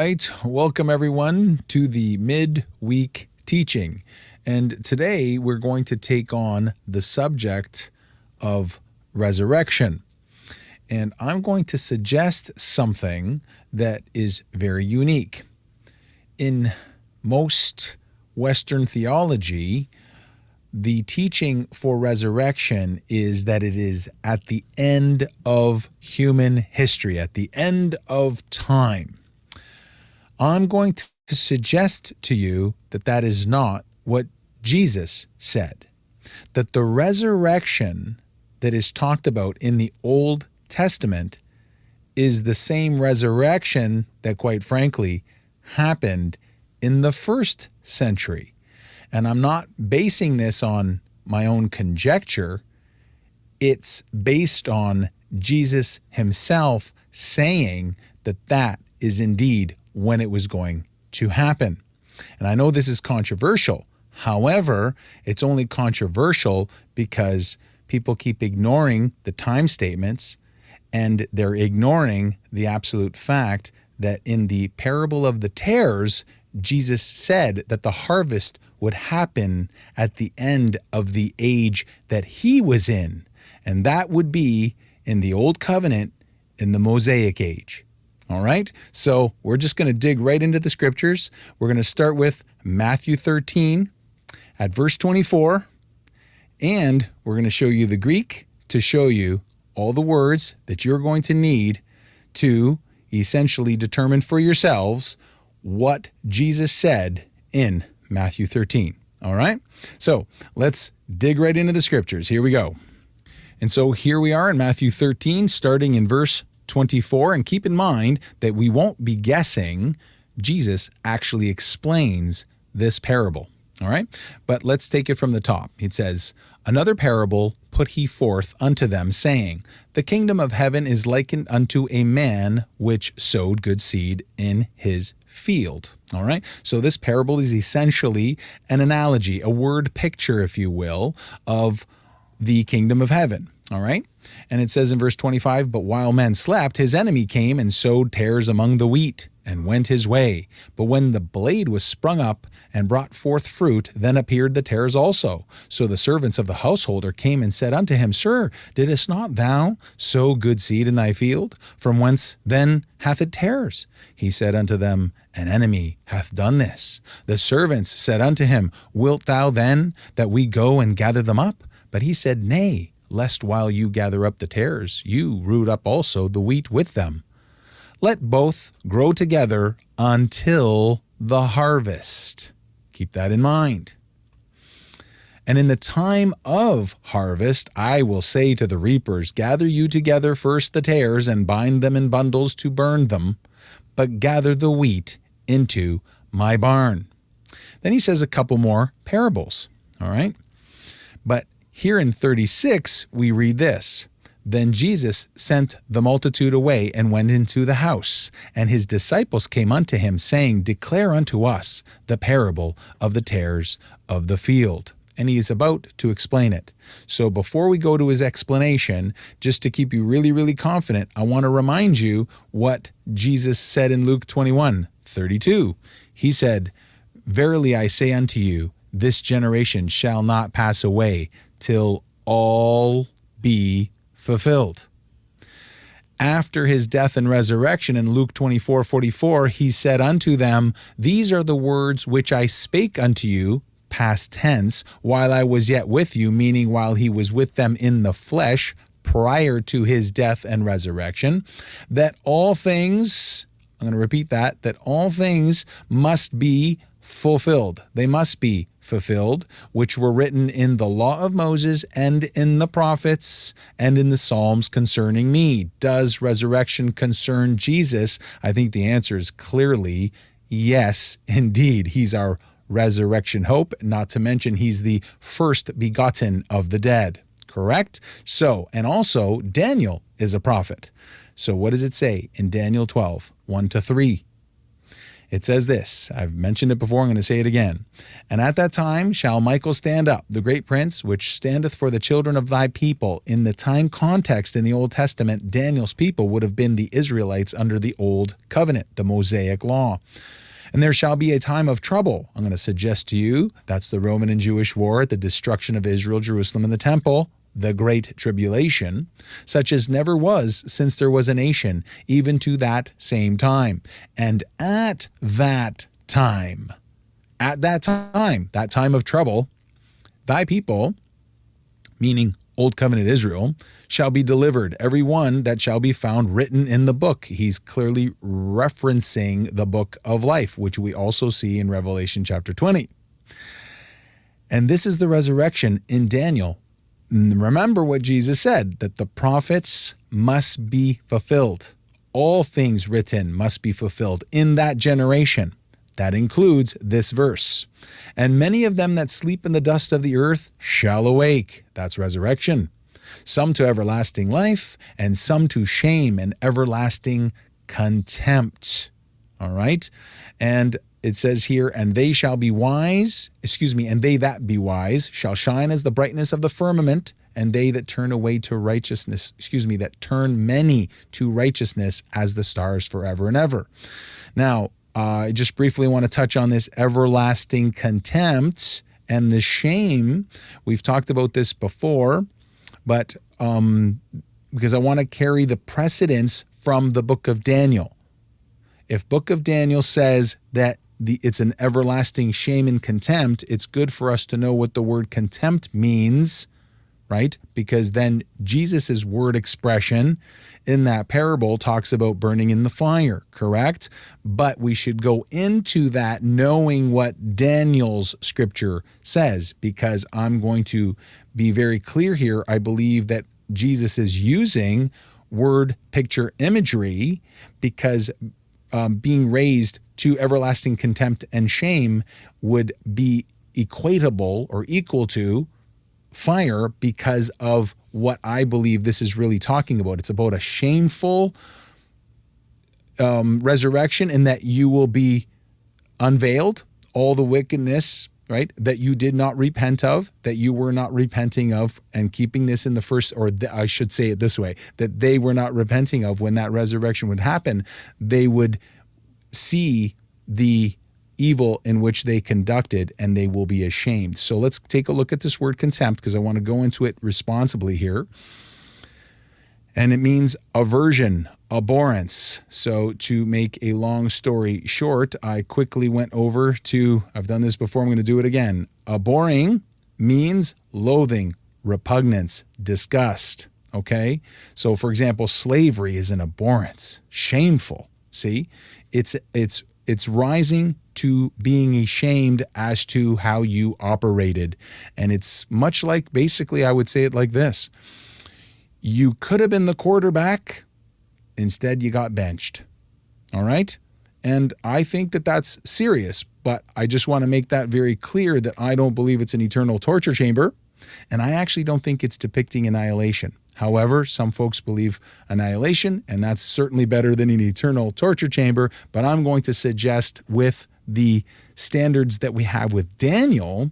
right. Welcome everyone to the midweek teaching. And today we're going to take on the subject of resurrection. And I'm going to suggest something that is very unique. In most Western theology, the teaching for resurrection is that it is at the end of human history, at the end of time. I'm going to suggest to you that that is not what Jesus said. That the resurrection that is talked about in the Old Testament is the same resurrection that, quite frankly, happened in the first century. And I'm not basing this on my own conjecture. It's based on Jesus himself saying that that is indeed when it was going to happen. And I know this is controversial. However, it's only controversial because people keep ignoring the time statements, and they're ignoring the absolute fact that in the parable of the tares, Jesus said that the harvest would happen at the end of the age that he was in. And that would be in the Old Covenant in the Mosaic age. All right, so we're just going to dig right into the scriptures. We're going to start with Matthew 13 at verse 24, and we're going to show you the Greek to show you all the words that you're going to need to essentially determine for yourselves what Jesus said in Matthew 13. All right, so let's dig right into the scriptures. Here we go. And so here we are in Matthew 13, starting in verse 24, and keep in mind that we won't be guessing. Jesus actually explains this parable, all right? But let's take it from the top. It says, "Another parable put he forth unto them, saying, The kingdom of heaven is likened unto a man which sowed good seed in his field." All right? So this parable is essentially an analogy, a word picture, if you will, of the kingdom of heaven. All right? And it says in verse 25, "But while men slept, his enemy came and sowed tares among the wheat, and went his way. But when the blade was sprung up and brought forth fruit, then appeared the tares also. So the servants of the householder came and said unto him, Sir, didst not thou sow good seed in thy field? From whence then hath it tares? He said unto them, An enemy hath done this. The servants said unto him, Wilt thou then that we go and gather them up? But he said, Nay, lest while you gather up the tares, you root up also the wheat with them. Let both grow together until the harvest." Keep that in mind. "And in the time of harvest, I will say to the reapers, Gather you together first the tares, and bind them in bundles to burn them, but gather the wheat into my barn." Then he says a couple more parables, all right? But here in 36, we read this. "Then Jesus sent the multitude away and went into the house. And his disciples came unto him, saying, Declare unto us the parable of the tares of the field." And he is about to explain it. So before we go to his explanation, just to keep you really, really confident, I want to remind you what Jesus said in Luke 21:32. He said, "Verily I say unto you, this generation shall not pass away till all be fulfilled." After his death and resurrection in Luke 24:44, he said unto them, "These are the words which I spake unto you," past tense, "while I was yet with you," meaning while he was with them in the flesh prior to his death and resurrection, "that all things," I'm going to repeat that all things must be fulfilled. They must be fulfilled, which were written in the law of Moses and in the prophets and in the Psalms concerning me. Does resurrection concern Jesus? I think the answer is clearly yes, indeed. He's our resurrection hope, not to mention he's the first begotten of the dead. Correct? So, and also Daniel is a prophet. So what does it say in Daniel 12:1-3? It says this, I've mentioned it before, I'm going to say it again. And at that time shall Michael stand up, the great prince, which standeth for the children of thy people. In the time context in the Old Testament, Daniel's people would have been the Israelites under the Old Covenant, the Mosaic Law. And there shall be a time of trouble. I'm going to suggest to you that's the Roman and Jewish war, the destruction of Israel, Jerusalem, and the temple, the Great Tribulation, such as never was since there was a nation, even to that same time. And at that time that time of trouble, thy people, meaning Old Covenant Israel, shall be delivered, every one that shall be found written in the book. He's clearly referencing the book of life, which we also see in Revelation chapter 20. And this is the resurrection in Daniel. Remember what Jesus said, that the prophets must be fulfilled. All things written must be fulfilled in that generation. That includes this verse. And many of them that sleep in the dust of the earth shall awake. That's resurrection. Some to everlasting life, and some to shame and everlasting contempt. All right? And it says here, and they shall be wise, and they that be wise shall shine as the brightness of the firmament, and they that turn away to righteousness, that turn many to righteousness as the stars forever and ever. Now, I just briefly want to touch on this everlasting contempt and the shame. We've talked about this before, but because I want to carry the precedence from the book of Daniel. If book of Daniel says that it's an everlasting shame and contempt, it's good for us to know what the word contempt means, right? Because then Jesus's word expression in that parable talks about burning in the fire, correct? But we should go into that knowing what Daniel's scripture says, because I'm going to be very clear here. I believe that Jesus is using word picture imagery because being raised to everlasting contempt and shame would be equatable or equal to fire because of what I believe this is really talking about. It's about a shameful resurrection in that you will be unveiled, all the wickedness, right, that you did not repent of, that you were not repenting of, and keeping this in the first, or I should say it this way, that they were not repenting of when that resurrection would happen. They would see the evil in which they conducted, and they will be ashamed. So let's take a look at this word contempt, because I want to go into it responsibly here. And it means aversion, abhorrence. So to make a long story short, I quickly went over to, I've done this before, I'm going to do it again. Abhorring means loathing, repugnance, disgust. Okay? So for example, slavery is an abhorrence, shameful. See? It's rising to being ashamed as to how you operated. And it's much like, basically, I would say it like this. You could have been the quarterback. Instead, you got benched. All right? And I think that that's serious, but I just want to make that very clear that I don't believe it's an eternal torture chamber, and I actually don't think it's depicting annihilation. However, some folks believe annihilation, and that's certainly better than an eternal torture chamber, but I'm going to suggest with the standards that we have with Daniel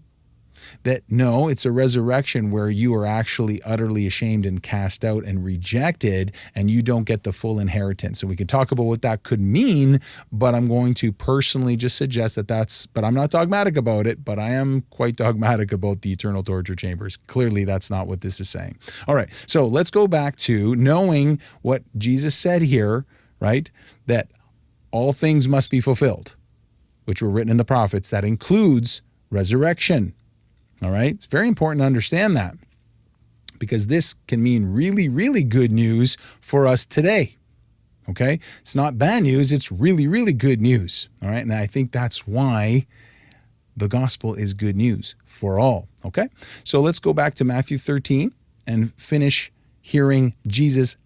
that no, it's a resurrection where you are actually utterly ashamed and cast out and rejected, and you don't get the full inheritance. So we can talk about what that could mean, but I'm going to personally just suggest that but I'm not dogmatic about it, but I am quite dogmatic about the eternal torture chambers. Clearly, that's not what this is saying. All right, so let's go back to knowing what Jesus said here, right? That all things must be fulfilled, which were written in the prophets. That includes resurrection. All right, it's very important to understand that, because this can mean really, really good news for us today. Okay, it's not bad news, it's really, really good news. All right, and I think that's why the gospel is good news for all. Okay, so let's go back to Matthew 13 and finish hearing Jesus's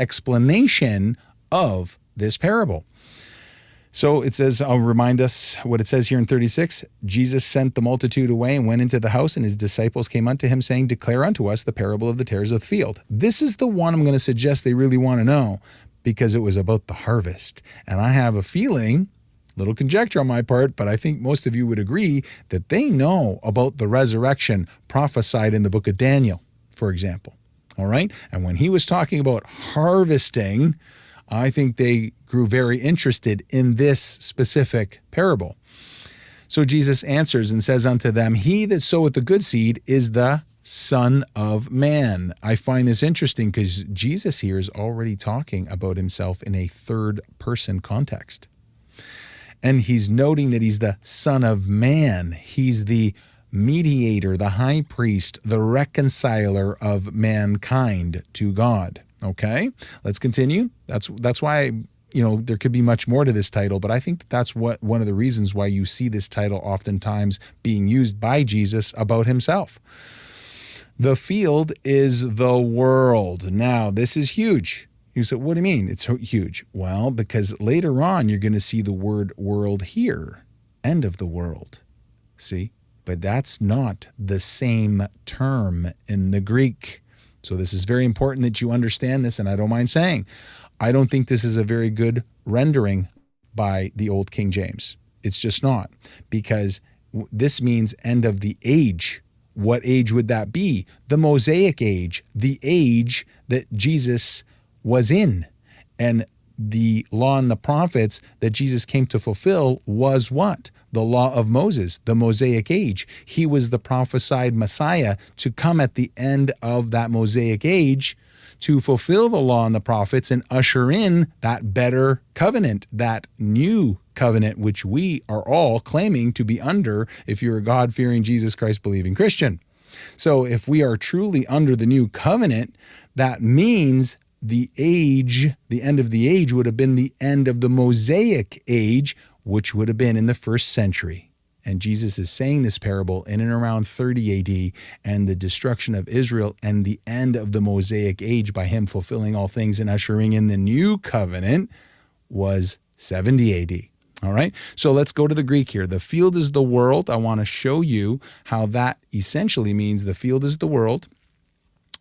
explanation of this parable. So it says, I'll remind us what it says here in 36. Jesus sent the multitude away and went into the house, and his disciples came unto him, saying, Declare unto us the parable of the tares of the field. This is the one I'm going to suggest they really want to know, because it was about the harvest. And I have a feeling, Little conjecture on my part, but I think most of you would agree that they know about the resurrection prophesied in the book of Daniel, for example. All right? And when he was talking about harvesting, I think they grew very interested in this specific parable. So Jesus answers and says unto them, he that soweth the good seed is the Son of Man. I find this interesting because Jesus here is already talking about himself in a third person context. And he's noting that he's the Son of Man. He's the mediator, the high priest, the reconciler of mankind to God. Okay, let's continue. That's why, there could be much more to this title, but I think that's one of the reasons why you see this title oftentimes being used by Jesus about himself. The field is the world. Now, this is huge. You say, what do you mean it's huge? Well, because later on, you're going to see the word world here, end of the world. See? But that's not the same term in the Greek. So this is very important that you understand this, and I don't mind saying, I don't think this is a very good rendering by the old King James. It's just not, because this means end of the age. What age would that be? The Mosaic age, the age that Jesus was in. And the law and the prophets that Jesus came to fulfill was what? The law of Moses, the Mosaic age. He was the prophesied Messiah to come at the end of that Mosaic age to fulfill the law and the prophets and usher in that better covenant, that new covenant, which we are all claiming to be under if you're a God-fearing, Jesus Christ-believing Christian. So if we are truly under the new covenant, that means the age, the end of the age would have been the end of the Mosaic age, which would have been in the first century. And Jesus is saying this parable in and around 30 AD, and the destruction of Israel and the end of the Mosaic age by him fulfilling all things and ushering in the new covenant was 70 AD. All right, so let's go to the Greek here. The field is the world. I want to show you how that essentially means the field is the world.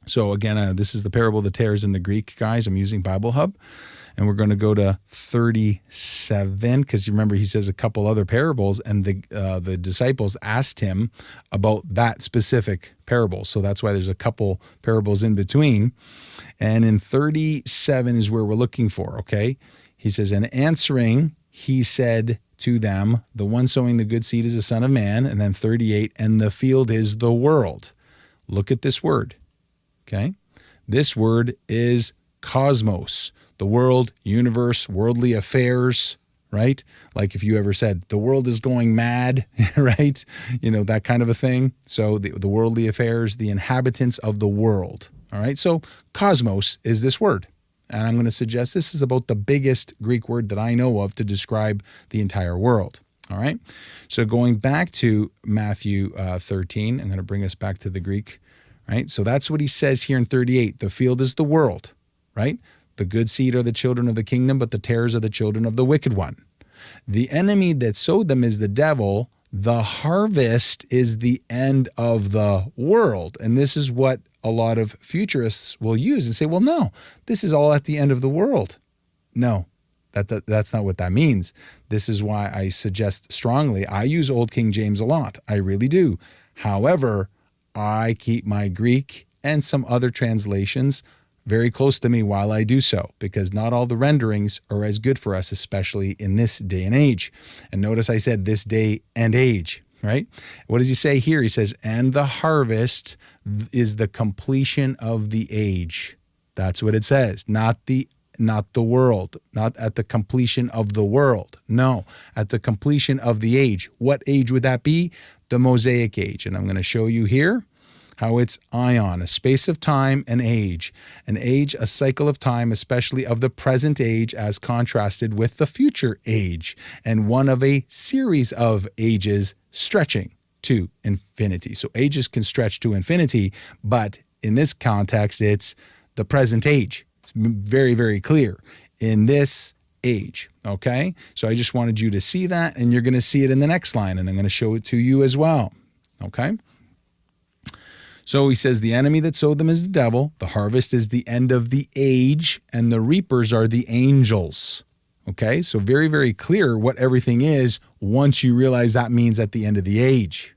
So again, this is the parable of the tares in the Greek, guys. I'm using Bible Hub. And we're going to go to 37, because you remember he says a couple other parables, and the disciples asked him about that specific parable. So that's why there's a couple parables in between. And in 37 is where we're looking for, okay? He says, and answering, he said to them, the one sowing the good seed is the Son of Man. And then 38, and the field is the world. Look at this word, okay? This word is cosmos. The world, universe, worldly affairs, right? Like if you ever said, the world is going mad, right? That kind of a thing. So the worldly affairs, the inhabitants of the world, all right? So cosmos is this word. And I'm going to suggest this is about the biggest Greek word that I know of to describe the entire world, all right? So going back to Matthew 13, I'm going to bring us back to the Greek, right? So that's what he says here in 38. The field is the world, right? The good seed are the children of the kingdom, but the tares are the children of the wicked one. The enemy that sowed them is the devil. The harvest is the end of the world. And this is what a lot of futurists will use and say, well, no, this is all at the end of the world. No, that's not what that means. This is why I suggest strongly, I use Old King James a lot. I really do. However, I keep my Greek and some other translations very close to me while I do so, because not all the renderings are as good for us, especially in this day and age. And notice I said this day and age, right? What does he say here? He says, and the harvest is the completion of the age. That's what it says, not the world, not at the completion of the world. No, at the completion of the age. What age would that be? The Mosaic age. And I'm going to show you here how it's ion, a space of time and age. An age, a cycle of time, especially of the present age as contrasted with the future age, and one of a series of ages stretching to infinity. So ages can stretch to infinity, but in this context, it's the present age. It's very, very clear in this age, okay? So I just wanted you to see that, and you're going to see it in the next line, and I'm going to show it to you as well, okay? So he says, the enemy that sowed them is the devil, the harvest is the end of the age, and the reapers are the angels. Okay, so very, very clear what everything is once you realize that means at the end of the age.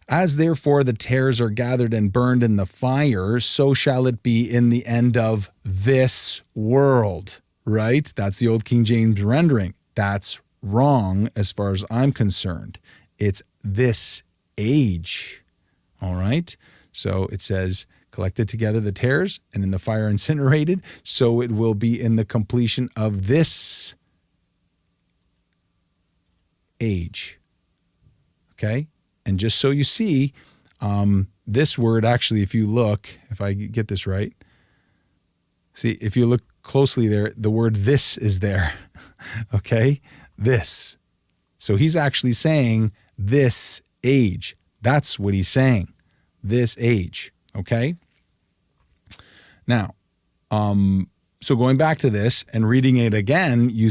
As therefore the tares are gathered and burned in the fire, so shall it be in the end of this world, right? That's the old King James rendering. That's wrong as far as I'm concerned. It's this age, all right? So it says, collected together the tares and in the fire incinerated, so it will be in the completion of this age. Okay? And just so you see, this word actually, if you look, if I get this right, see, if you look closely there, the word this is there. Okay? This. So he's actually saying this age. That's what he's saying. This age. Okay? Now, so going back to this and reading it again, you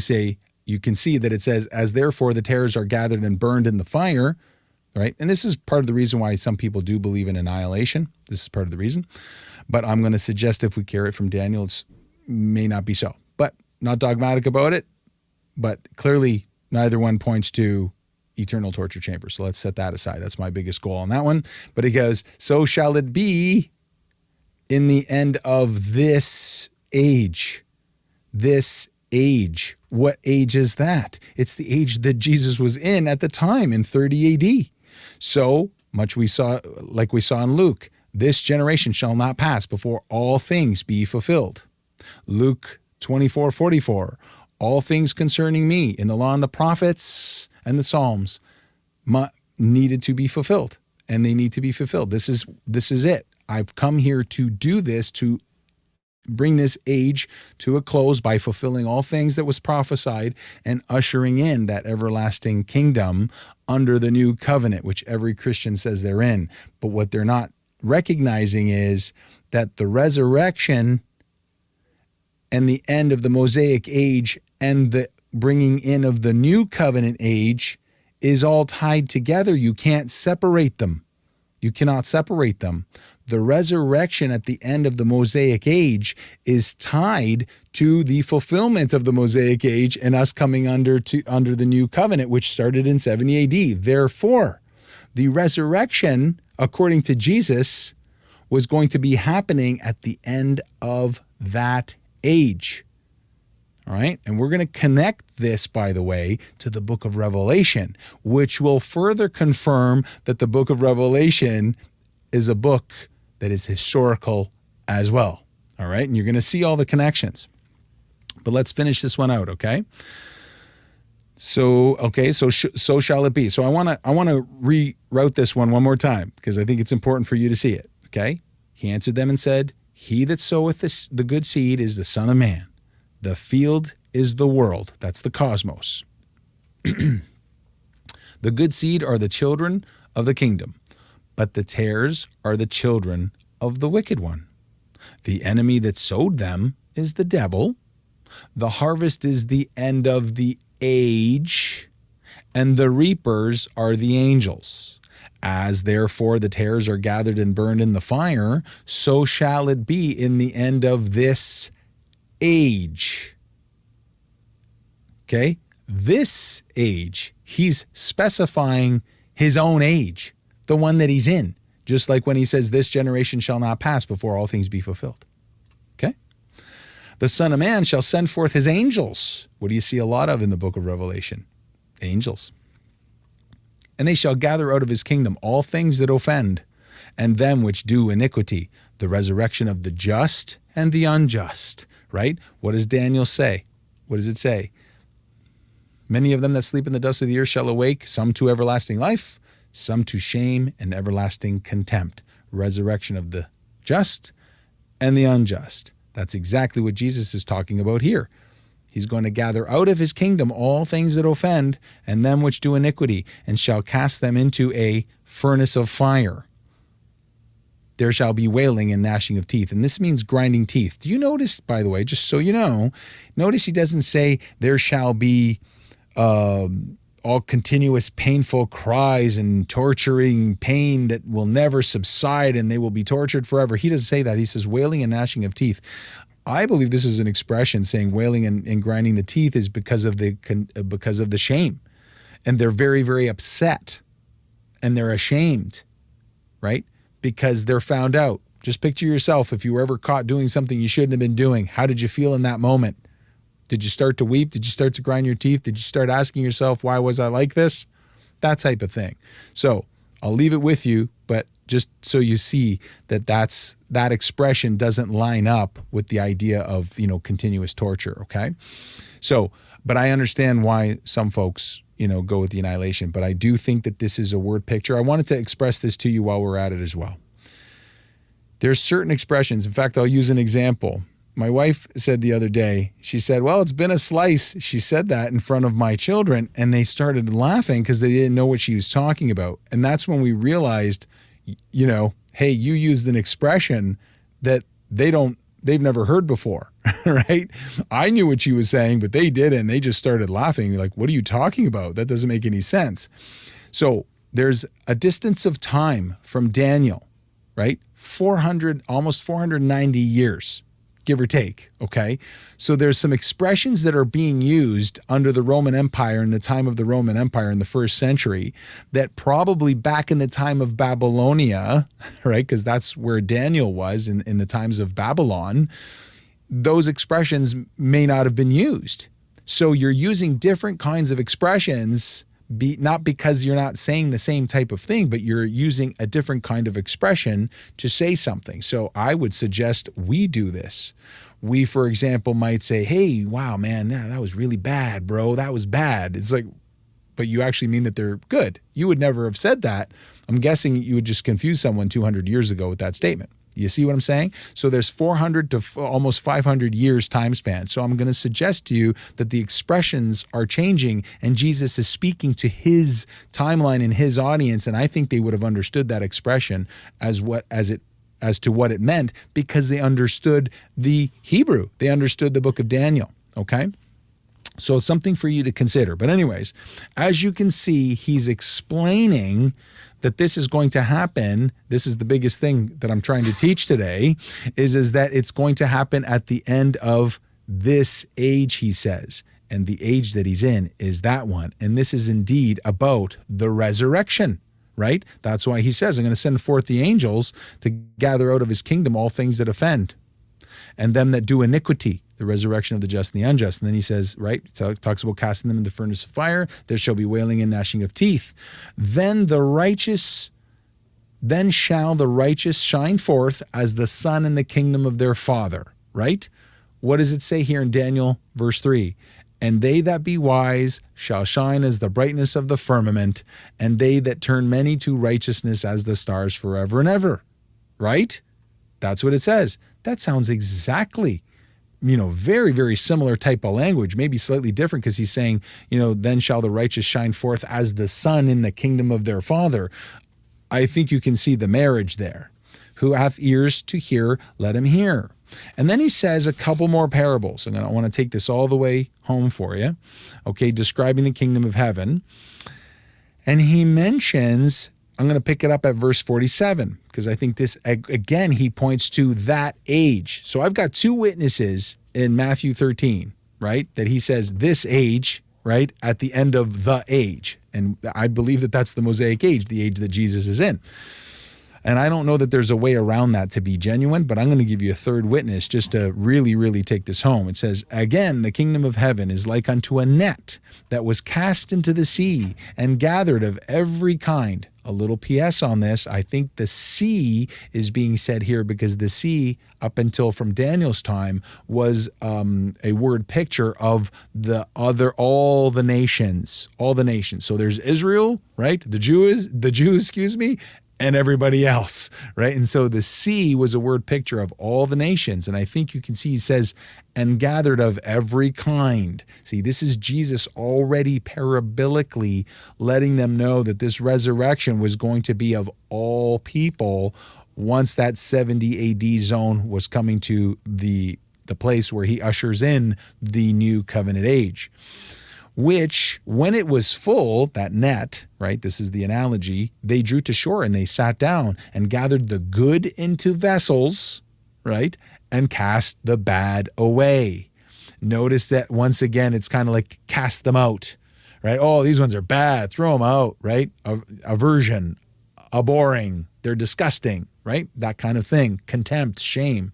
can see that it says, as therefore the tares are gathered and burned in the fire, right? And this is part of the reason why some people do believe in annihilation. This is part of the reason. But I'm going to suggest if we carry it from Daniel, it may not be so. But not dogmatic about it, but clearly neither one points to eternal torture chamber. So let's set that aside. That's my biggest goal on that one. But it goes, so shall it be in the end of this age. This age. What age is that? It's the age that Jesus was in at the time in 30 AD. So much we saw, like we saw in Luke, this generation shall not pass before all things be fulfilled. Luke 24:44, all things concerning me in the law and the prophets and the Psalms needed to be fulfilled, and they need to be fulfilled. This is it. I've come here to do this, to bring this age to a close by fulfilling all things that was prophesied and ushering in that everlasting kingdom under the new covenant, which every Christian says they're in. But what they're not recognizing is that the resurrection and the end of the Mosaic age and the bringing in of the new covenant age is all tied together. You can't separate them. You cannot separate them. The resurrection at the end of the Mosaic age is tied to the fulfillment of the Mosaic age and us coming under the new covenant, which started in 70 AD. Therefore, the resurrection, according to Jesus, was going to be happening at the end of that age. All right. And we're going to connect this, by the way, to the book of Revelation, which will further confirm that the book of Revelation is a book that is historical as well. All right. And you're going to see all the connections. But let's finish this one out. Okay. So shall it be. So I want to reroute this one more time because I think it's important for you to see it. Okay. He answered them and said, he that soweth the good seed is the Son of Man. The field is the world. That's the cosmos. The good seed are the children of the kingdom, but the tares are the children of the wicked one. The enemy that sowed them is the devil. The harvest is the end of the age, and the reapers are the angels. As therefore the tares are gathered and burned in the fire, so shall it be in the end of this age. Okay? This age, he's specifying his own age, the one that he's in, just like when he says, this generation shall not pass before all things be fulfilled. Okay? The Son of Man shall send forth his angels. What do you see a lot of in the book of Revelation? Angels. And they shall gather out of his kingdom all things that offend, and them which do iniquity, the resurrection of the just and the unjust. Right? What does Daniel say? What does it say? Many of them that sleep in the dust of the earth shall awake, some to everlasting life, some to shame and everlasting contempt. Resurrection of the just and the unjust. That's exactly what Jesus is talking about here. He's going to gather out of his kingdom all things that offend and them which do iniquity, and shall cast them into a furnace of fire. There shall be wailing and gnashing of teeth. And this means grinding teeth. Do you notice, by the way, just so you know, notice he doesn't say there shall be all continuous painful cries and torturing pain that will never subside and they will be tortured forever. He doesn't say that. He says wailing and gnashing of teeth. I believe this is an expression saying wailing and grinding the teeth is because of the shame. And they're very, very upset and they're ashamed, right? Because they're found out. Just picture yourself if you were ever caught doing something you shouldn't have been doing. How did you feel in that moment? Did you start to weep? Did you start to grind your teeth? Did you start asking yourself, why was I like this? That type of thing. So I'll leave it with you, but just so you see that expression doesn't line up with the idea of, continuous torture, okay? So, but I understand why some folks, go with the annihilation, but I do think that this is a word picture. I wanted to express this to you while we're at it as well. There's certain expressions. In fact, I'll use an example. My wife said the other day, she said, well, it's been a slice. She said that in front of my children, and they started laughing because they didn't know what she was talking about. And that's when we realized, hey, you used an expression that they've never heard before, right? I knew what she was saying, but they didn't. They just started laughing. Like, what are you talking about? That doesn't make any sense. So there's a distance of time from Daniel, right? Almost 490 years. Give or take, okay? So there's some expressions that are being used under the Roman Empire in the time of the Roman Empire in the first century that probably back in the time of Babylonia, right, because that's where Daniel was in the times of Babylon, those expressions may not have been used. So you're using different kinds of expressions, not because you're not saying the same type of thing, but you're using a different kind of expression to say something. So I would suggest we do this. We, for example, might say, hey, wow, man, that was really bad, bro. That was bad. It's like, but you actually mean that they're good. You would never have said that. I'm guessing you would just confuse someone 200 years ago with that statement. You see what I'm saying? So there's 400 to almost 500 years time span. So I'm going to suggest to you that the expressions are changing and Jesus is speaking to his timeline and his audience. And I think they would have understood that expression as to what it meant because they understood the Hebrew. They understood the book of Daniel. Okay. So it's something for you to consider. But anyways, as you can see, he's explaining that this is going to happen. This is the biggest thing that I'm trying to teach today is that it's going to happen at the end of this age, he says. And the age that he's in is that one. And this is indeed about the resurrection, right? That's why he says, I'm going to send forth the angels to gather out of his kingdom all things that offend and them that do iniquity, the resurrection of the just and the unjust. And then he says, right, so it talks about casting them in the furnace of fire. There shall be wailing and gnashing of teeth. Then shall the righteous shine forth as the sun in the kingdom of their Father, right? What does it say here in Daniel verse 3? And they that be wise shall shine as the brightness of the firmament, and they that turn many to righteousness as the stars forever and ever, right? That's what it says. That sounds exactly, very, very similar type of language, maybe slightly different because he's saying, then shall the righteous shine forth as the sun in the kingdom of their Father. I think you can see the marriage there. Who hath ears to hear, let him hear. And then he says a couple more parables. And I want to take this all the way home for you, okay, describing the kingdom of heaven. And he mentions, I'm going to pick it up at verse 47, because I think this, again, he points to that age. So I've got two witnesses in Matthew 13, right, that he says this age, right, at the end of the age. And I believe that that's the Mosaic age, the age that Jesus is in. And I don't know that there's a way around that to be genuine, but I'm going to give you a third witness just to really, really take this home. It says, again, the kingdom of heaven is like unto a net that was cast into the sea and gathered of every kind. A little PS on this. I think the sea is being said here because the sea, up until from Daniel's time, was a word picture of all the nations. So there's Israel, right? The Jews, and everybody else, right? And so the sea was a word picture of all the nations. And I think you can see he says, and gathered of every kind. See, this is Jesus already parabolically letting them know that this resurrection was going to be of all people once that 70 AD zone was coming to the place where he ushers in the new covenant age. Which, when it was full, that net, right, this is the analogy, they drew to shore and they sat down and gathered the good into vessels, right, and cast the bad away. Notice that once again, it's kind of like cast them out, right? Oh, these ones are bad. Throw them out, right? Aversion, abhorring, they're disgusting, right? That kind of thing. Contempt, shame.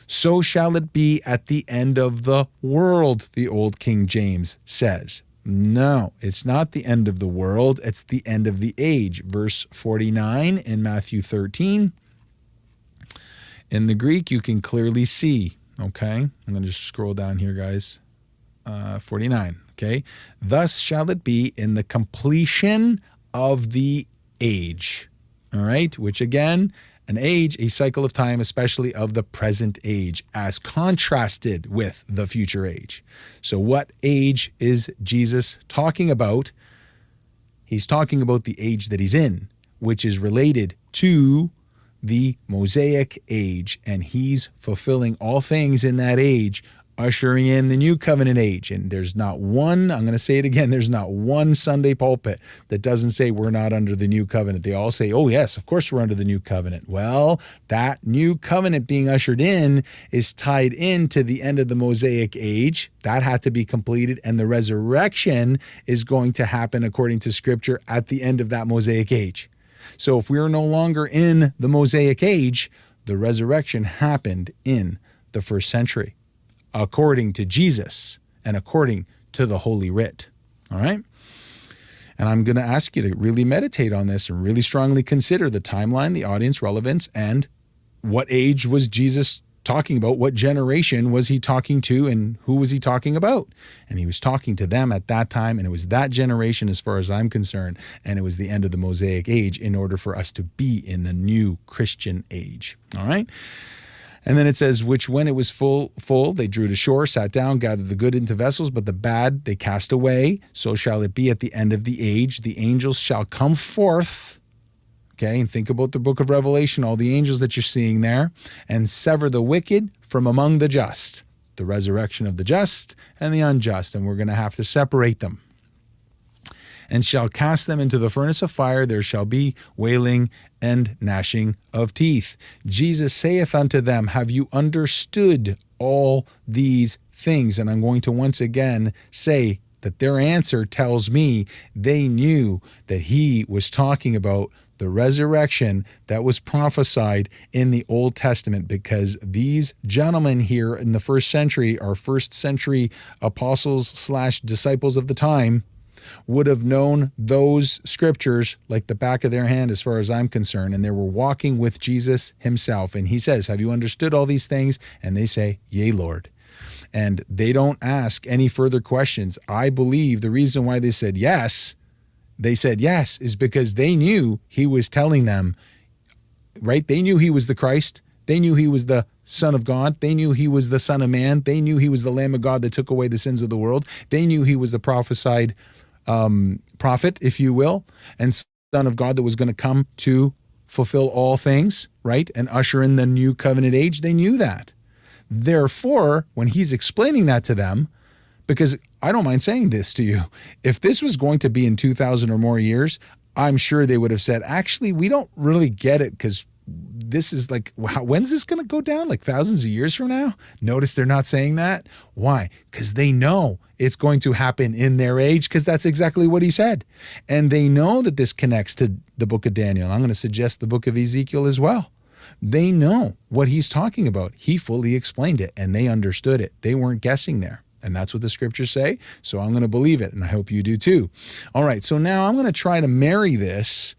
So shall it be at the end of the world, the old King James says. No, it's not the end of the world. It's the end of the age. Verse 49 in Matthew 13. In the Greek, you can clearly see, okay? I'm going to just scroll down here, guys. 49, okay? Thus shall it be in the completion of the age, all right? Which again, an age, a cycle of time, especially of the present age, as contrasted with the future age. So what age is Jesus talking about? He's talking about the age that he's in, which is related to the Mosaic age, and he's fulfilling all things in that age, ushering in the new covenant age. And there's not one, I'm going to say it again, there's not one Sunday pulpit that doesn't say we're not under the new covenant. They all say, oh yes, of course we're under the new covenant. Well, that new covenant being ushered in is tied into the end of the Mosaic age. That had to be completed, and the resurrection is going to happen according to Scripture at the end of that Mosaic age. So if we are no longer in the Mosaic age, the resurrection happened in the first century, according to Jesus and according to the Holy Writ. All right? And I'm going to ask you to really meditate on this and really strongly consider the timeline, the audience relevance, and what age was Jesus talking about? What generation was he talking to, and who was he talking about? And he was talking to them at that time, and it was that generation as far as I'm concerned, and it was the end of the Mosaic age in order for us to be in the new Christian age. All right? And then it says, which when it was full, they drew to shore, sat down, gathered the good into vessels, but the bad they cast away. So shall it be at the end of the age. The angels shall come forth. Okay, and think about the book of Revelation, all the angels that you're seeing there, and sever the wicked from among the just. The resurrection of the just and the unjust, and we're going to have to separate them. And shall cast them into the furnace of fire. There shall be wailing and gnashing of teeth. Jesus saith unto them, have you understood all these things? And I'm going to once again say that their answer tells me they knew that he was talking about the resurrection that was prophesied in the Old Testament, because these gentlemen here in the first century, our first century apostles / disciples of the time, would have known those scriptures like the back of their hand as far as I'm concerned, and they were walking with Jesus himself. And he says, have you understood all these things? And they say, yea, Lord. And they don't ask any further questions. I believe the reason why they said yes is because they knew he was telling them, right? They knew he was the Christ. They knew he was the Son of God. They knew he was the Son of Man. They knew he was the Lamb of God that took away the sins of the world. They knew he was the prophesied prophet, if you will, and Son of God that was going to come to fulfill all things, right? And usher in the new covenant age. They knew that. Therefore, when he's explaining that to them, because I don't mind saying this to you, if this was going to be in 2,000 or more years, I'm sure they would have said, actually, we don't really get it, because this is like, when's this going to go down? Like thousands of years from now? Notice they're not saying that. Why? Because they know it's going to happen in their age, because that's exactly what he said. And they know that this connects to the book of Daniel. I'm going to suggest the book of Ezekiel as well. They know what he's talking about. He fully explained it, and they understood it. They weren't guessing there. And that's what the scriptures say. So I'm going to believe it, and I hope you do too. All right, so now I'm going to try to marry this,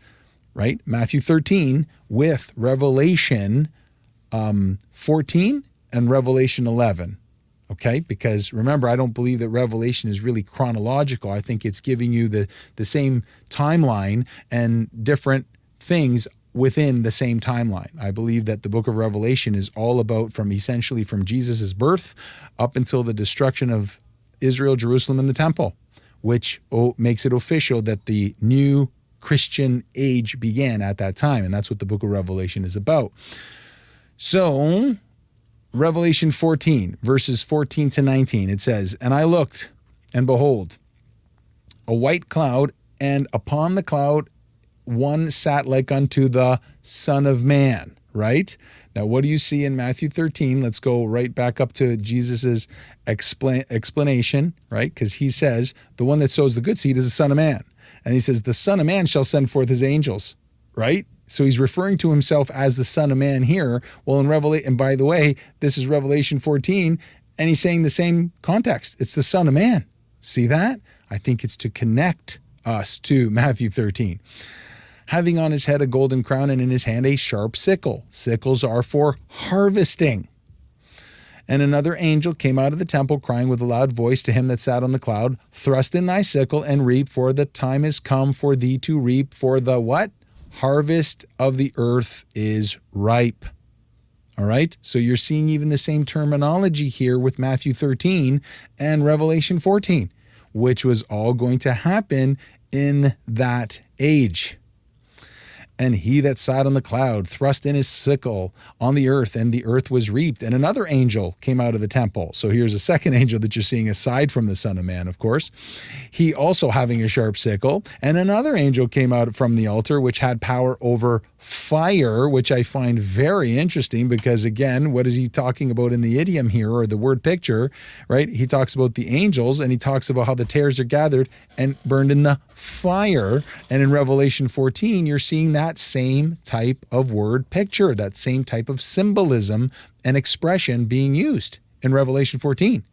right, Matthew 13, with Revelation 14 and Revelation 11. Okay, because remember, I don't believe that Revelation is really chronological. I think it's giving you the same timeline and different things within the same timeline. I believe that the book of Revelation is all about essentially from Jesus' birth up until the destruction of Israel, Jerusalem, and the temple, which makes it official that the new Christian age began at that time. And that's what the book of Revelation is about. So Revelation 14, verses 14 to 19, it says, and I looked, and behold, a white cloud, and upon the cloud one sat like unto the Son of Man, right? Now, what do you see in Matthew 13? Let's go right back up to Jesus's explanation, right? Because he says, the one that sows the good seed is the Son of Man. And he says, the Son of Man shall send forth his angels, right? So he's referring to himself as the Son of Man here. Well, in Revelation, and by the way, this is Revelation 14, and he's saying the same context. It's the Son of Man. See that? I think it's to connect us to Matthew 13. Having on his head a golden crown and in his hand a sharp sickle. Sickles are for harvesting. And another angel came out of the temple, crying with a loud voice to him that sat on the cloud, thrust in thy sickle and reap, for the time is come for thee to reap, for the what? Harvest of the earth is ripe. All right? So you're seeing even the same terminology here with Matthew 13 and Revelation 14, which was all going to happen in that age. And he that sat on the cloud thrust in his sickle on the earth, and the earth was reaped. And another angel came out of the temple. So here's a second angel that you're seeing aside from the Son of Man, of course. He also having a sharp sickle. And another angel came out from the altar, which had power over fire, which I find very interesting because, again, what is he talking about in the idiom here, or the word picture, right? He talks about the angels, and he talks about how the tares are gathered and burned in the fire. And in Revelation 14, you're seeing that same type of word picture, that same type of symbolism and expression being used in Revelation 14.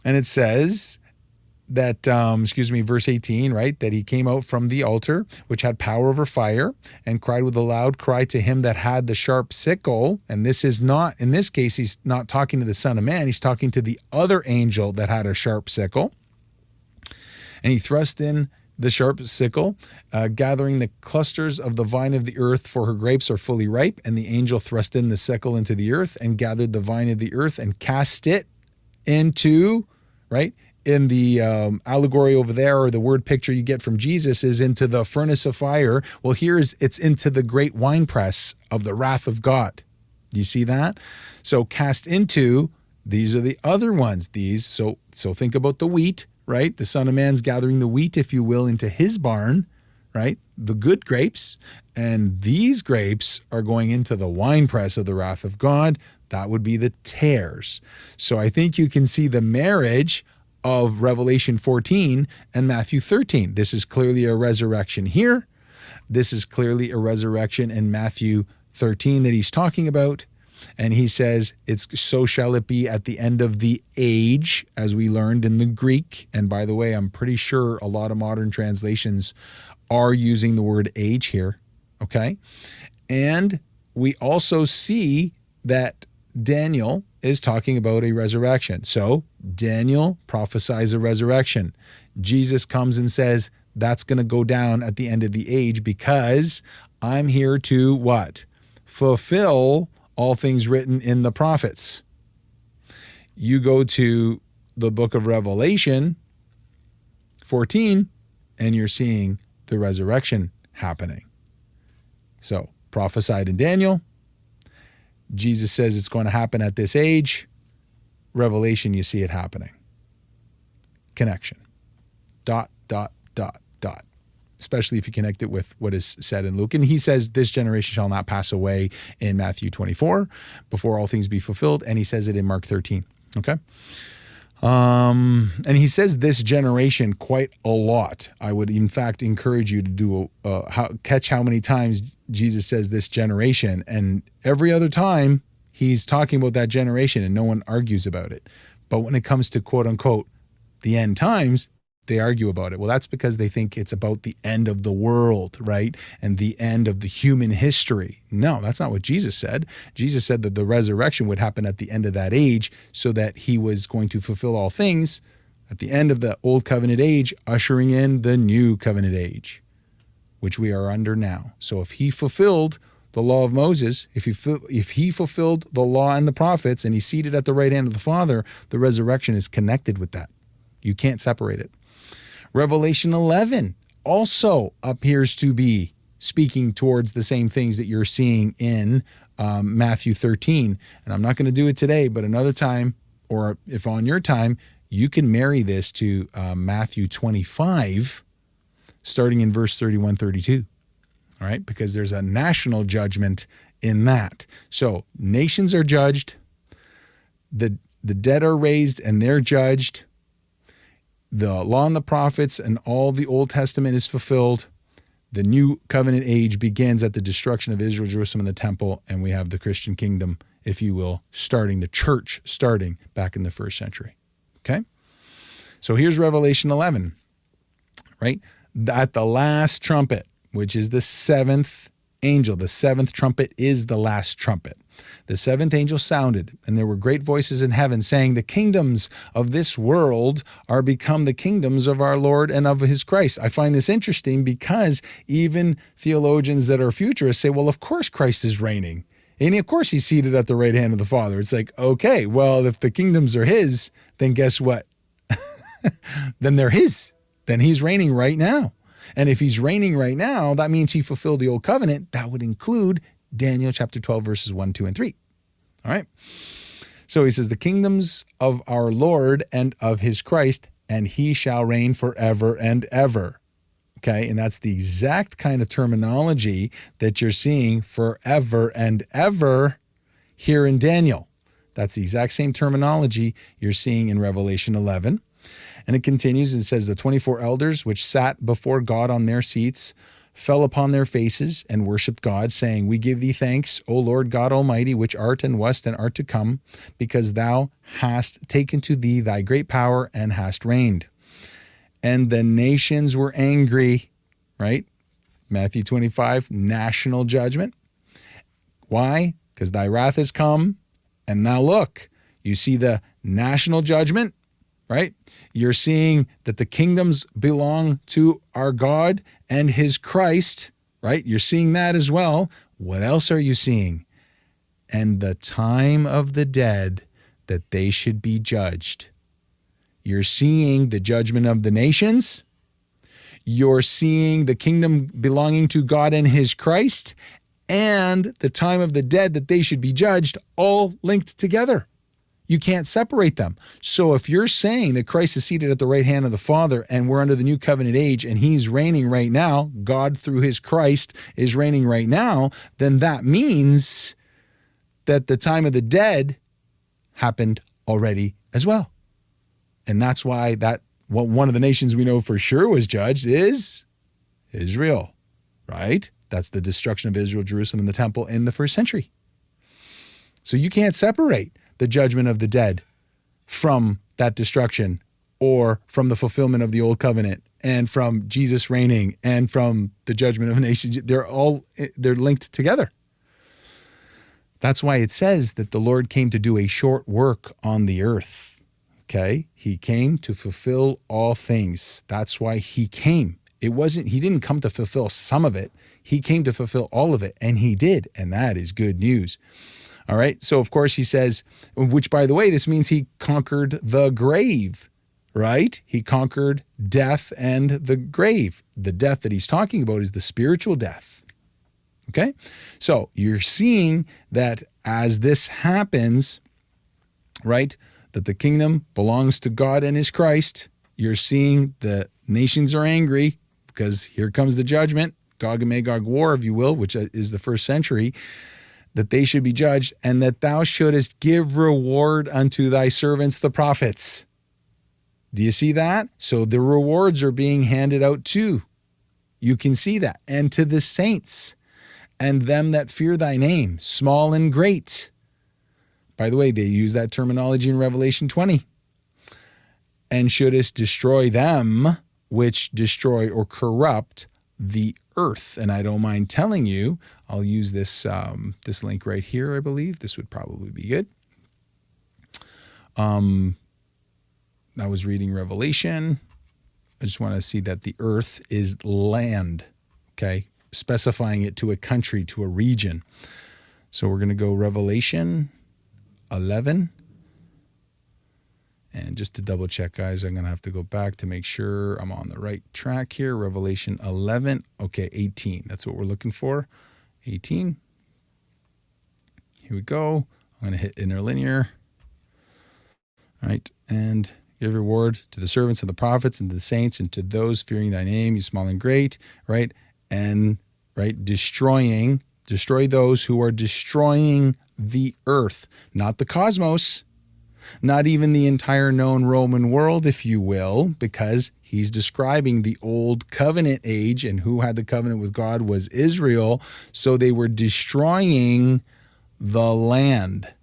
And it says that, verse 18, right, that he came out from the altar, which had power over fire, and cried with a loud cry to him that had the sharp sickle. And this is not, in this case, he's not talking to the Son of Man. He's talking to the other angel that had a sharp sickle. And he thrust in the sharp sickle, gathering the clusters of the vine of the earth, for her grapes are fully ripe. And the angel thrust in the sickle into the earth and gathered the vine of the earth and cast it into, right? In the allegory over there, or the word picture you get from Jesus, is into the furnace of fire. Well, it's into the great winepress of the wrath of God. Do you see that? So cast into, these are the other ones. So think about the wheat, right? The Son of Man's gathering the wheat, if you will, into his barn, right? The good grapes. And these grapes are going into the winepress of the wrath of God. That would be the tares. So I think you can see the marriage of Revelation 14 and Matthew 13. This is clearly a resurrection here. This is clearly a resurrection in Matthew 13 that he's talking about. And he says, so shall it be at the end of the age, as we learned in the Greek. And by the way, I'm pretty sure a lot of modern translations are using the word age here, okay? And we also see that Daniel is talking about a resurrection. So Daniel prophesies a resurrection. Jesus comes and says, that's going to go down at the end of the age, because I'm here to what? Fulfill all things written in the prophets. You go to the book of Revelation 14, and you're seeing the resurrection happening. So, prophesied in Daniel. Jesus says it's going to happen at this age. Revelation, you see it happening. Connection. ... Especially if you connect it with what is said in Luke. And he says, this generation shall not pass away in Matthew 24, before all things be fulfilled. And he says it in Mark 13. Okay? And he says this generation quite a lot. I would, in fact, encourage you to do catch how many times Jesus says this generation. And every other time, he's talking about that generation, and no one argues about it. But when it comes to, quote unquote, the end times, they argue about it. Well, that's because they think it's about the end of the world, right? And the end of the human history. No, that's not what Jesus said. Jesus said that the resurrection would happen at the end of that age, so that he was going to fulfill all things at the end of the old covenant age, ushering in the new covenant age, which we are under now. So if he fulfilled the law of Moses, if he fulfilled the law and the prophets, and he's seated at the right hand of the Father, the resurrection is connected with that. You can't separate it. Revelation 11 also appears to be speaking towards the same things that you're seeing in Matthew 13. And I'm not going to do it today, but another time, or if on your time, you can marry this to Matthew 25, starting in verse 31, 32. all right? Because there's a national judgment in that. So nations are judged, the dead are raised and they're judged, the law and the prophets and all the Old Testament is fulfilled. The new covenant age begins at the destruction of Israel, Jerusalem, and the temple, and we have the Christian kingdom, if you will, starting, the church starting back in the first century. Okay? So here's Revelation 11, right? At the last trumpet, which is the seventh angel, the seventh trumpet is the last trumpet. The seventh angel sounded, and there were great voices in heaven saying, the kingdoms of this world are become the kingdoms of our Lord and of his Christ. I find this interesting because even theologians that are futurists say, well, of course Christ is reigning. And of course he's seated at the right hand of the Father. It's like, okay, well, if the kingdoms are his, then guess what? Then they're his. Then he's reigning right now. And if he's reigning right now, that means he fulfilled the old covenant. That would include Daniel chapter 12, verses 1, 2, and 3. All right. So he says, the kingdoms of our Lord and of his Christ, and he shall reign forever and ever. Okay. And that's the exact kind of terminology that you're seeing forever and ever here in Daniel. That's the exact same terminology you're seeing in Revelation 11. And it continues and says, the 24 elders which sat before God on their seats fell upon their faces and worshipped God, saying, we give thee thanks, O Lord God Almighty, which art and wast and art to come, because thou hast taken to thee thy great power and hast reigned. And the nations were angry, right? Matthew 25, national judgment. Why? Because thy wrath has come. And now look, you see the national judgment, right? You're seeing that the kingdoms belong to our God and his Christ, right? You're seeing that as well. What else are you seeing? And the time of the dead that they should be judged. You're seeing the judgment of the nations. You're seeing the kingdom belonging to God and his Christ, and the time of the dead that they should be judged, all linked together. You can't separate them. So if you're saying that Christ is seated at the right hand of the Father and we're under the new covenant age and he's reigning right now, God through his Christ is reigning right now, then that means that the time of the dead happened already as well. And that's why one of the nations we know for sure was judged is Israel, right? That's the destruction of Israel, Jerusalem, and the temple in the first century. So you can't separate the judgment of the dead from that destruction or from the fulfillment of the old covenant and from Jesus reigning and from the judgment of nations. They're linked together. That's why it says that the Lord came to do a short work on the earth. Okay? He came to fulfill all things. That's why he came. He didn't come to fulfill some of it. He came to fulfill all of it, and he did. And that is good news. All right. So, of course, he says, which, by the way, this means he conquered the grave, right? He conquered death and the grave. The death that he's talking about is the spiritual death. Okay. So you're seeing that as this happens, right, that the kingdom belongs to God and his Christ. You're seeing the nations are angry because here comes the judgment, Gog and Magog war, if you will, which is the first century, that they should be judged, and that thou shouldest give reward unto thy servants, the prophets. Do you see that? So the rewards are being handed out too. You can see that. And to the saints and them that fear thy name, small and great. By the way, they use that terminology in Revelation 20. And shouldest destroy them which destroy or corrupt the earth. And I don't mind telling you, I'll use this this link right here, I believe. This would probably be good. I was reading Revelation. I just want to see that the earth is land, okay? Specifying it to a country, to a region. So we're going to go Revelation 11. And just to double check, guys, I'm going to have to go back to make sure I'm on the right track here. Revelation 11. Okay, 18. That's what we're looking for. 18. Here we go. I'm going to hit interlinear. All right. And give reward to the servants and the prophets and to the saints and to those fearing thy name, you small and great. Right. And right? Destroy those who are destroying the earth, not the cosmos, not even the entire known Roman world, if you will, because he's describing the old covenant age, and who had the covenant with God was Israel. So they were destroying the land.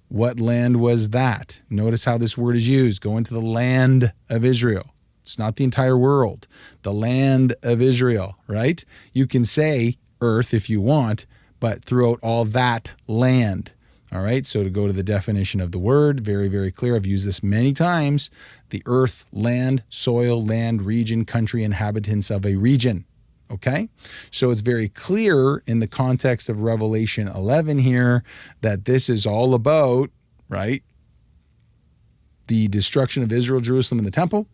What land was that? Notice how this word is used. Go into the land of Israel. It's not the entire world. The land of Israel, right? You can say earth if you want, but throughout all that land. All right, so to go to the definition of the word, very, very clear. I've used this many times. The earth, land, soil, land, region, country, inhabitants of a region. Okay, so it's very clear in the context of Revelation 11 here that this is all about, right, the destruction of Israel, Jerusalem, and the temple.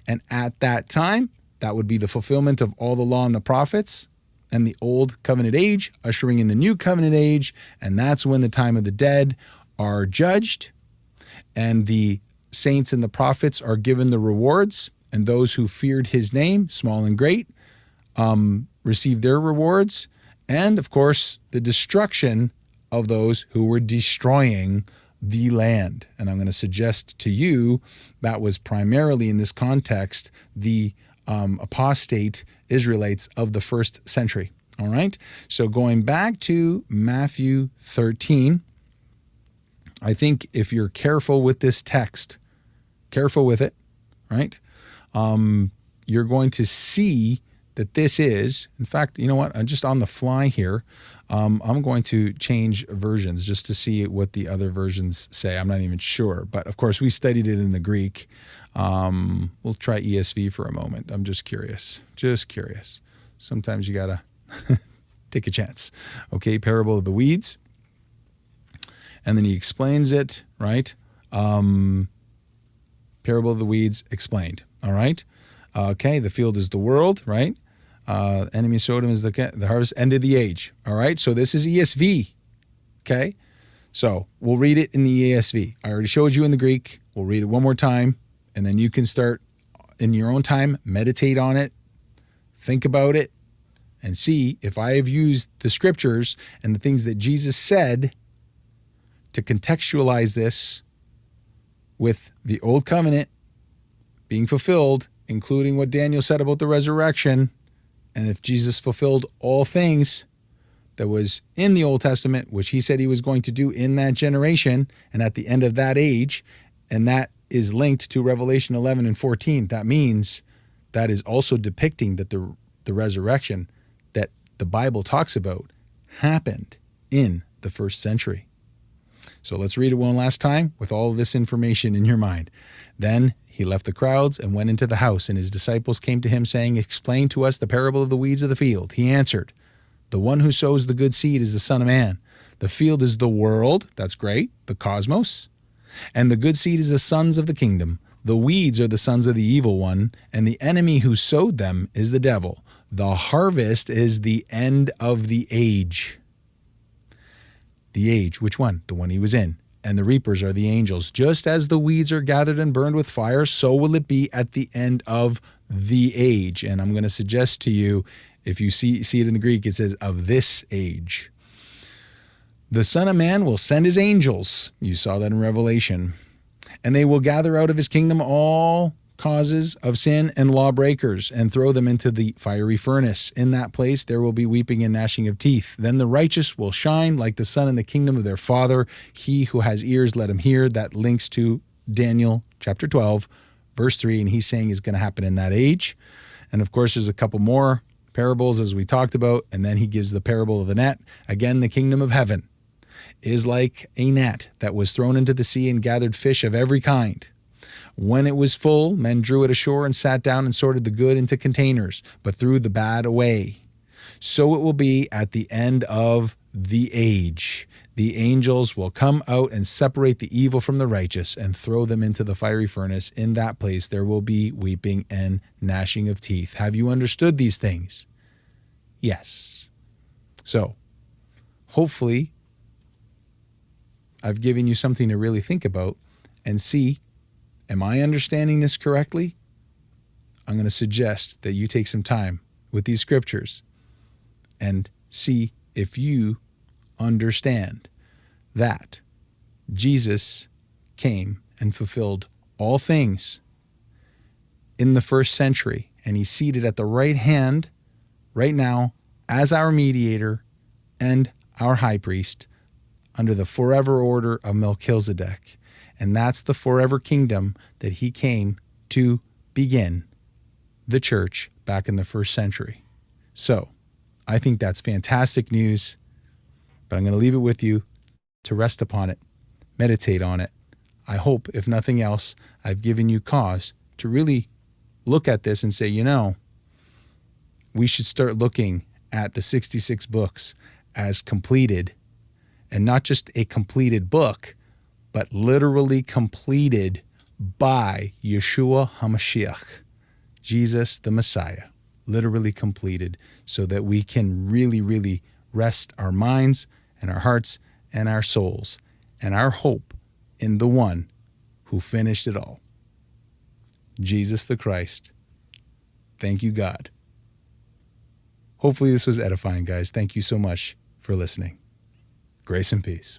And at that time, that would be the fulfillment of all the law and the prophets and the old covenant age, ushering in the new covenant age. And that's when the time of the dead are judged, and the saints and the prophets are given the rewards, and those who feared his name, small and great, receive their rewards. And of course, the destruction of those who were destroying the land. And I'm going to suggest to you that was primarily in this context the apostate Israelites of the first century. All right. So going back to Matthew 13, I think if you're careful with this text, careful with it, right? You're going to see that this is, in fact, you know what? I'm just on the fly here. I'm going to change versions just to see what the other versions say. I'm not even sure. But of course, we studied it in the Greek. We'll try ESV for a moment. I'm just curious. Just curious. Sometimes you got to take a chance. Okay, parable of the weeds. And then he explains it, right? Parable of the weeds explained, all right? Okay, the field is the world, right? Enemy Sodom is the harvest, end of the age. All right, so this is ESV. Okay, so we'll read it in the ESV. I already showed you in the Greek. We'll read it one more time, and then you can start in your own time, meditate on it, think about it, and see if I have used the scriptures and the things that Jesus said to contextualize this with the old covenant being fulfilled, including what Daniel said about the resurrection. And if Jesus fulfilled all things that was in the Old Testament, which he said he was going to do in that generation and at the end of that age, and that is linked to Revelation 11 and 14, that means that is also depicting that the resurrection that the Bible talks about happened in the first century. So let's read it one last time with all of this information in your mind. Then he left the crowds and went into the house, and his disciples came to him, saying, "Explain to us the parable of the weeds of the field." He answered, "The one who sows the good seed is the Son of Man. The field is the world," that's great, the cosmos, "and the good seed is the sons of the kingdom. The weeds are the sons of the evil one, and the enemy who sowed them is the devil. The harvest is the end of the age." The age, which one? The one he was in. "And the reapers are the angels. Just as the weeds are gathered and burned with fire, so will it be at the end of the age." And I'm going to suggest to you, if you see it in the Greek, it says of this age. "The Son of Man will send his angels." You saw that in Revelation. "And they will gather out of his kingdom all causes of sin and lawbreakers, and throw them into the fiery furnace. In that place there will be weeping and gnashing of teeth. Then the righteous will shine like the sun in the kingdom of their Father. He who has ears, let him hear." That links to Daniel chapter 12, verse 3, and he's saying is going to happen in that age. And of course, there's a couple more parables as we talked about, and then he gives the parable of the net. Again, the kingdom of heaven is like a net that was thrown into the sea and gathered fish of every kind. When it was full, men drew it ashore and sat down and sorted the good into containers, but threw the bad away. So it will be at the end of the age. The angels will come out and separate the evil from the righteous and throw them into the fiery furnace. In that place there will be weeping and gnashing of teeth. Have you understood these things? Yes. So, hopefully, I've given you something to really think about and see, am I understanding this correctly? I'm going to suggest that you take some time with these scriptures and see if you understand that Jesus came and fulfilled all things in the first century, and he's seated at the right hand right now as our mediator and our high priest under the forever order of Melchizedek. And that's the forever kingdom that he came to begin the church back in the first century. So I think that's fantastic news, but I'm going to leave it with you to rest upon it, meditate on it. I hope, if nothing else, I've given you cause to really look at this and say, we should start looking at the 66 books as completed, and not just a completed book, but literally completed by Yeshua HaMashiach, Jesus the Messiah, literally completed, so that we can really, really rest our minds and our hearts and our souls and our hope in the one who finished it all, Jesus the Christ. Thank you, God. Hopefully this was edifying, guys. Thank you so much for listening. Grace and peace.